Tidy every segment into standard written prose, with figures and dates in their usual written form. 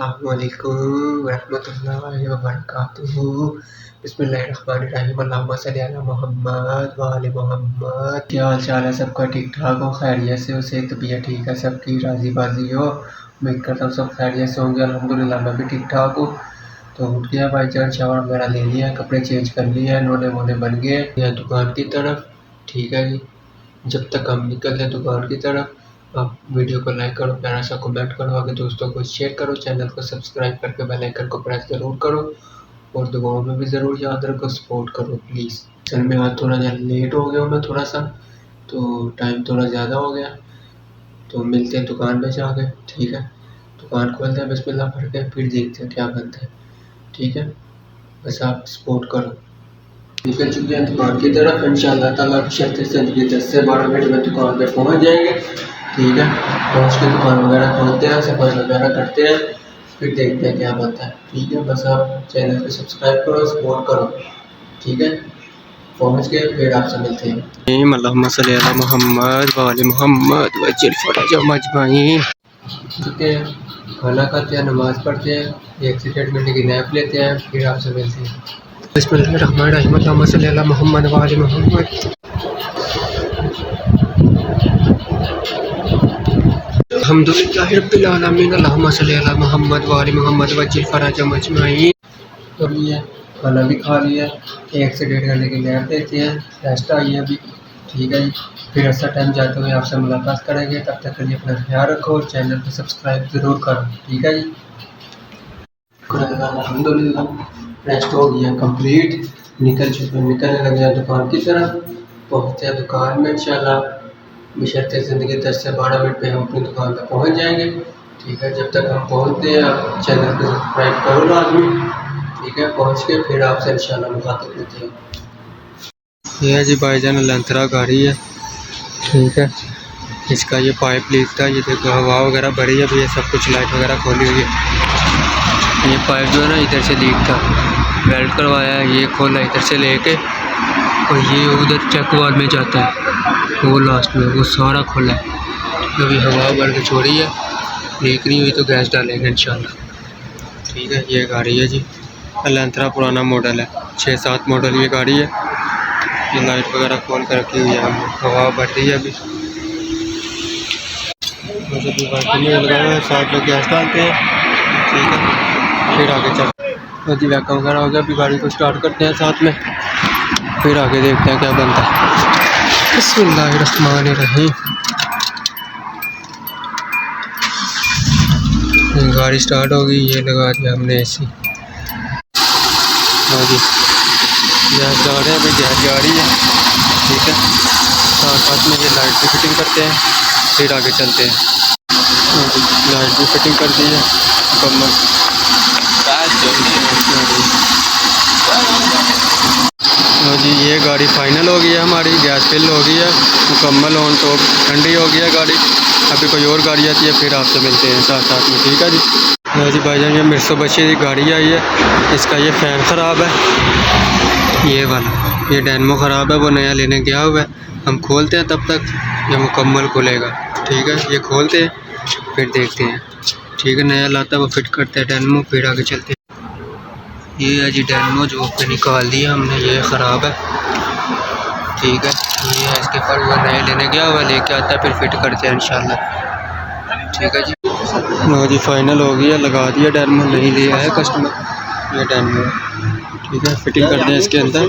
अस्सलामुअलैकुम रहमतुल्लाहि व बरकातुहू। बिस्मिल्लाहिर्रहमानिर्रहीम। अल्लाहुम्मा सल्ली अला मोहम्मद व आले मोहम्मद। क्या हाल चाल है सबका? ठीक ठाक हो, खैरियत से हो, सेहत तबीयत ठीक है, सबकी राजी बाजी हो। उम्मीद करता हूँ सब खैरियत से होंगे। अल्हम्दुलिल्लाह मैं भी ठीक ठाक हूँ। तो उठ गया भाईजान, शावर वगैरह ले लिया, कपड़े चेंज कर लिए, नोने वोने बन गए या दुकान की तरफ। ठीक है जी, जब तक हम निकल जाए दुकान की तरफ, आप वीडियो को लाइक करो, प्यारा सा कमेंट करो, आगे दोस्तों को शेयर करो, चैनल को सब्सक्राइब करके बेल आइकन को प्रेस ज़रूर करो और दुआओं में भी ज़रूर याद रखो, सपोर्ट करो प्लीज़। चल मैं आज थोड़ा ज़्यादा लेट हो गया हूँ, मैं थोड़ा सा, तो टाइम थोड़ा ज़्यादा हो गया। तो मिलते हैं दुकान में जाके। ठीक है, दुकान खोलते हैं बिस्मिल्लाह भर के, फिर देखते हैं क्या बनता है। ठीक है, बस आप सपोर्ट करो। निकल चुके हैं दुकान की तरफ। इंशाअल्लाह ताला शर्त ज़िंदगी 10 से 12 मिनट में दुकान पे पहुंच जाएंगे। ठीक है, पहुंच के दुकान वगैरह खोलते हैं, सफाई वगैरह करते हैं, फिर देखते हैं क्या बनता है। ठीक है, बस आप चैनल को सब्सक्राइब करो, सपोर्ट करो। ठीक है, पहुंच के फिर आपसे मिलते हैं। अल्लाहुम्मा सल्ली अला मोहम्मद व आले मोहम्मद वज्जिल फरजहुम अजमईन। ठीक है, खाना खाते हैं, नमाज़ पढ़ते हैं, 1 से 1.5 मिनट की नैप लेते हैं, फिर आपसे मिलते हैं। बिस्मिल्लाहिर्रहमानिर्रहीम। अल्लाहुम्मा सल्ली अला मोहम्मद व आले मोहम्मद। अल्हम्दुलिल्लाहि रब्बिल आलमीन। अल्लाहुम्मा सल्ली अला मोहम्मद व आले मोहम्मद वज्जिल फरजहुम अजमईन। तो ये खाना भी खा लिया, 1 से 1.5 घंटे की नैप लेते हैं, रेस्ट आई है अभी। ठीक है जी, फिर ऐसा टाइम जाते हुए आपसे मुलाकात करेंगे। तब तक के लिए अपना ख्याल रखो और चैनल को सब्सक्राइब ज़रूर करो। ठीक है जी, अल्हम्दुलिल्लाह रेस्ट हो गया कंप्लीट। निकलने लगे हैं दुकान की तरफ। पहुँचते हैं दुकान में इंशाल्लाह, बशर्ते ज़िंदगी 10 से 12 मिनट में हम अपनी दुकान पर पहुँच जाएंगे। ठीक है, जब तक हम पहुँचते हैं आप चैनल को सब्सक्राइब करो लाजमी। ठीक है, पहुँच के फिर आपसे इंशाल्लाह मुखातिब होते हैं। यह जी भाईजान लंथरा गाड़ी है। ठीक है, इसका ये पाइप लीक था, ये देखो हवा वगैरह भरी है, अभी ये सब कुछ लाइट वगैरह खोली हुई है। ये पाइप जो है ना इधर से लीक था, वेल्ड करवाया है, ये खोला इधर से लेके और ये उधर चेक वाल में जाता है, वो लास्ट में वो सारा खोला है। अभी हवा भर के छोड़ी है, लीक नहीं हुई तो गैस डालेंगे इंशाल्लाह। ठीक है, ये गाड़ी है जी एलेंथरा, पुराना मॉडल है, 6-7 मॉडल ये गाड़ी है। ये लाइट वगैरह खोल कर रखी हुई है, हमने हवा भर रही है अभी। मुझे भी वाइपर में लगा हुआ है, साथ में गैस डालते हैं। ठीक है, फिर आगे चल तो जी वैका वगैरह हो गया, अभी गाड़ी को स्टार्ट करते हैं साथ में, फिर आगे देखते हैं क्या बनता है। बिस्मिल्लाहिर्रहमानिर्रहीम। गाड़ी स्टार्ट हो गई, ये लगा दिया हमने एसी। हाँ जी, गैस जा रहे हैं, अभी गैस जा रही है। ठीक है, साथ में ये लाइट की फिटिंग करते हैं, फिर आगे चलते हैं। हाँ जी, लाइट भी फिटिंग कर दी है मुकम्मल। हाँ जी, ये गाड़ी फाइनल हो गई है हमारी, गैस फिल हो गई है मुकम्मल, ऑन टॉप ठंडी हो गई है गाड़ी। अभी कोई और गाड़ी आती है फिर आपसे मिलते हैं साथ में। ठीक है जी। हाँ जी भाईजान, ये मित्सुबिशी की गाड़ी आई है, इसका ये फ़ैन ख़राब है, ये वाला ये डायनमो ख़राब है, वो नया लेने गया हुआ है। हम खोलते हैं तब तक ये मुकम्मल खुलेगा। ठीक है, ये खोलते हैं फिर देखते हैं। ठीक है, नया लाता है वो फिट करते हैं डायनमो, फिर आगे चलते हैं। ये है जी डायनमो जो पे निकाल दिया हमने, ये ख़राब है। ठीक है, ये है इसके पर वो नया लेने गया हुआ, लेके आता है फिर फिट करते हैं इंशाल्लाह। ठीक है जी। हाँ जी, फाइनल हो गया, लगा दिया डायनमो, नहीं लिया है कस्टमर, ये डायनमो। ठीक है, फिटिंग करते हैं इसके अंदर,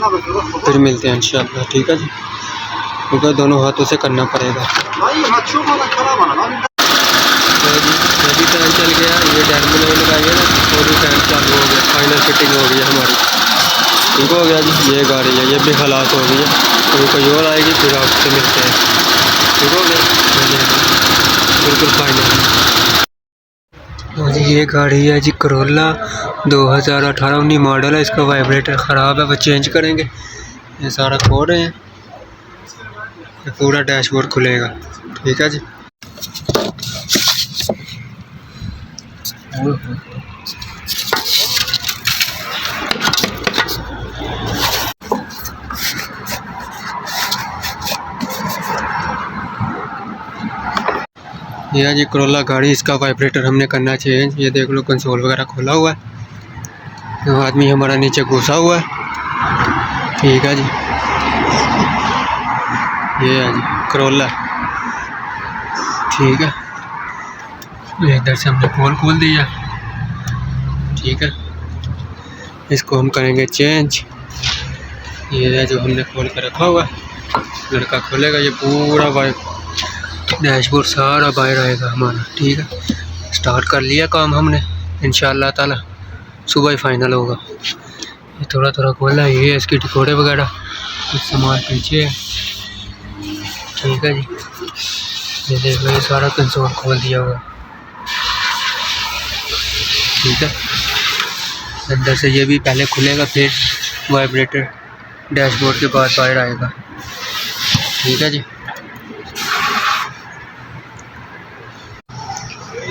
फिर मिलते हैं इंशाल्लाह। ठीक है जी, क्योंकि दोनों हाथों से करना पड़ेगा। तो जी ये भी फैन चल गया, ये डायनमो नहीं लगाई है ना, वो भी फैन चालू हो गया, फाइनल फिटिंग हो गई है हमारी। ठीक हो गया जी, ये गाड़ी है, ये भी खलास हो गई है, तो कोई और आएगी फिर आपसे मिलते हैं। ठीक हो गया, बिल्कुल फाइनल। और ये गाड़ी है जी करोला 2018-19 मॉडल है, इसका वाइब्रेटर ख़राब है, वो चेंज करेंगे। ये सारा खोल रहे हैं, ये पूरा डैशबोर्ड खुलेगा। ठीक है जी। यह जी करोला गाड़ी, इसका वाइब्रेटर हमने करना चेंज। ये देख लो कंसोल वगैरह खोला हुआ है, तो आदमी हमारा नीचे घुसा हुआ है। ठीक है जी, ये है जी करोला। ठीक है, ये इधर से हमने खोल दिया। ठीक है, इसको हम करेंगे चेंज। ये है जो हमने खोल कर रखा हुआ है, लड़का खोलेगा, ये पूरा डैशबोर्ड सारा बाहर आएगा हमारा। ठीक है, स्टार्ट कर लिया काम हमने, इंशाअल्लाह ताला सुबह ही फाइनल होगा। ये थोड़ा थोड़ा खोला है, ये इसकी टिकोड़े वगैरह कुछ सामान पीछे है। ठीक है जी, ये देख लो, ये सारा कंसोल खोल दिया हुआ। ठीक है, अंदर से ये भी पहले खुलेगा, फिर वाइब्रेटर डैशबोर्ड के बाद बाहर आएगा। ठीक है जी,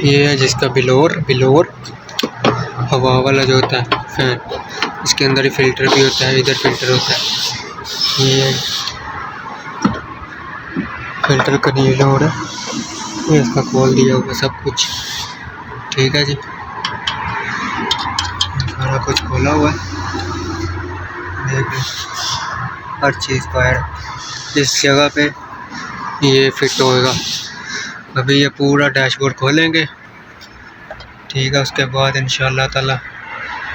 ये है जिसका बिलोर हवा वाला जो होता है फैन, इसके अंदर ही फिल्टर भी होता है, इधर फिल्टर होता है। ये फिल्टर का बिलोर है, ये इसका खोल दिया होगा सब कुछ। ठीक है जी, सारा कुछ खोला हुआ है, देख लो हर चीज़ बाहर। इस जगह पे ये फिट होएगा। अभी ये पूरा डैशबोर्ड खोलेंगे। ठीक है, उसके बाद इंशाअल्लाह ताला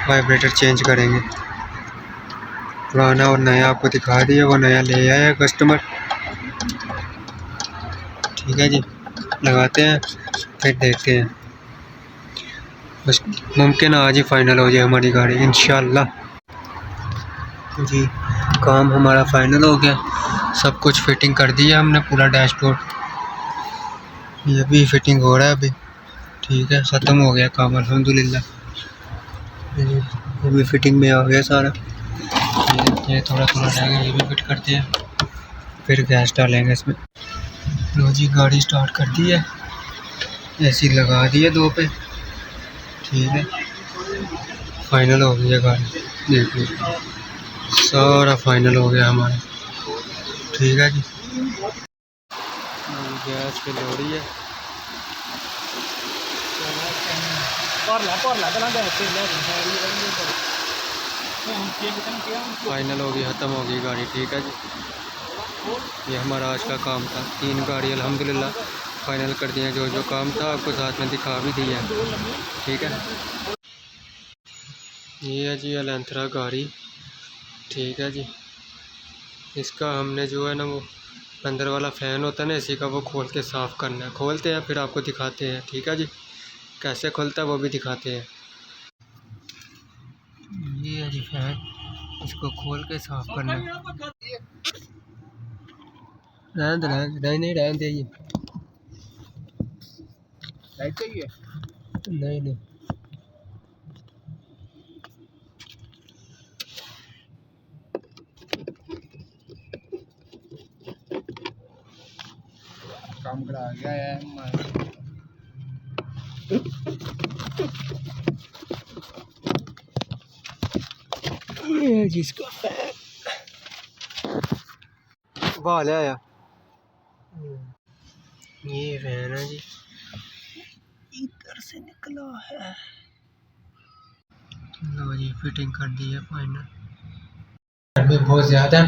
वाइब्रेटर चेंज करेंगे। पुराना और नया आपको दिखा दिया, वो नया ले आया कस्टमर। ठीक है जी, लगाते हैं फिर देखते हैं, बस मुमकिन आज ही फाइनल हो जाए हमारी गाड़ी इंशाअल्लाह। जी, काम हमारा फाइनल हो गया, सब कुछ फिटिंग कर दिया हमने, पूरा डैशबोर्ड ये भी फिटिंग हो रहा है अभी। ठीक है, ख़त्म हो गया काम अल्हम्दुलिल्लाह। ये भी फिटिंग में आ गया सारा। ये थोड़ा रह गया, ये भी फिट करते हैं, फिर गैस डालेंगे इसमें। लो जी, गाड़ी स्टार्ट कर दी है, एसी लगा दी है 2 पे। ठीक है, फाइनल हो गई है गाड़ी, देख लो सारा फाइनल हो गया हमारा। ठीक है जी, गैस पे लोड़ी है, फाइनल हो गई, ख़त्म हो गई गाड़ी। ठीक है जी, ये हमारा आज का काम था। 3 गाड़ी अल्हम्दुलिल्लाह फाइनल कर दिया, जो काम था आपको साथ में दिखा भी दिया। ठीक है, ये है जी एलेंथरा गाड़ी। ठीक है जी, इसका हमने जो है ना, वो अंदर वाला फ़ैन होता है ना एसी का, वो खोल के साफ़ करना है। खोलते हैं फिर आपको दिखाते हैं। ठीक है जी, कैसे खोलता है वो भी दिखाते हैं। ये है जी फ़ैन, इसको खोल के साफ़ करना है। नहीं रहने दे, ये लाइट चाहिए? नहीं काम करा गया है ये जिसका फैन बाल आया। ये फैन है जी, इधर से निकला है। लो जी, फिटिंग कर दी है फाइनल। गर्मी बहुत ज़्यादा है,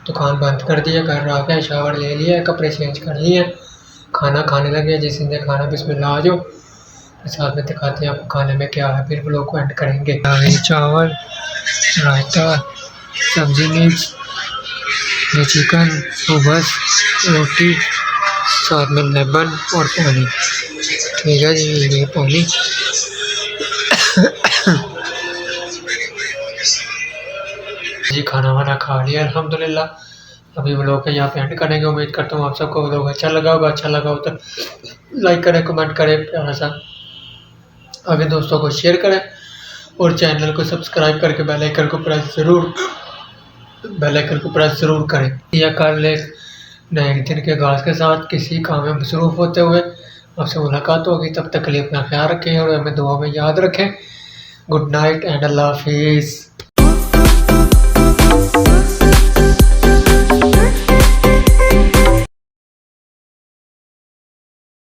दुकान बंद कर दिया, घर आ गया, शावर ले लिया, कपड़े चेंज कर लिए, खाना खाने लगे। जिस दिन खाना बिस्मिल्लाह आ जाओ, फिर साथ में दिखाते हैं आपको खाने में क्या है, फिर ब्लॉग को एंड करेंगे। चावल, रायता, सब्जी मिक्स, ये चिकन, बस रोटी, साथ में लेमन और पानी। ठीक है जी, ये पानी। जी, खाना वाना खा लिया अल्हम्दुलिल्लाह। अभी व्लॉग को यहाँ पे एंड करेंगे। उम्मीद करता हूँ आप सबको व्लॉग अच्छा लगा होगा। अच्छा लगा हो तो लाइक करें, कमेंट करें, प्यारा सा आगे दोस्तों को शेयर करें और चैनल को सब्सक्राइब करके बेल आइकन को प्रेस ज़रूर करें। या कर ले नए दिन के आगाज़ के साथ किसी काम में मसरूफ़ होते हुए आपसे मुलाकात होगी। तब तक के लिए अपना ख्याल रखें और हमें दुआ में याद रखें। गुड नाइट एंड अल्लाह हाफिज़।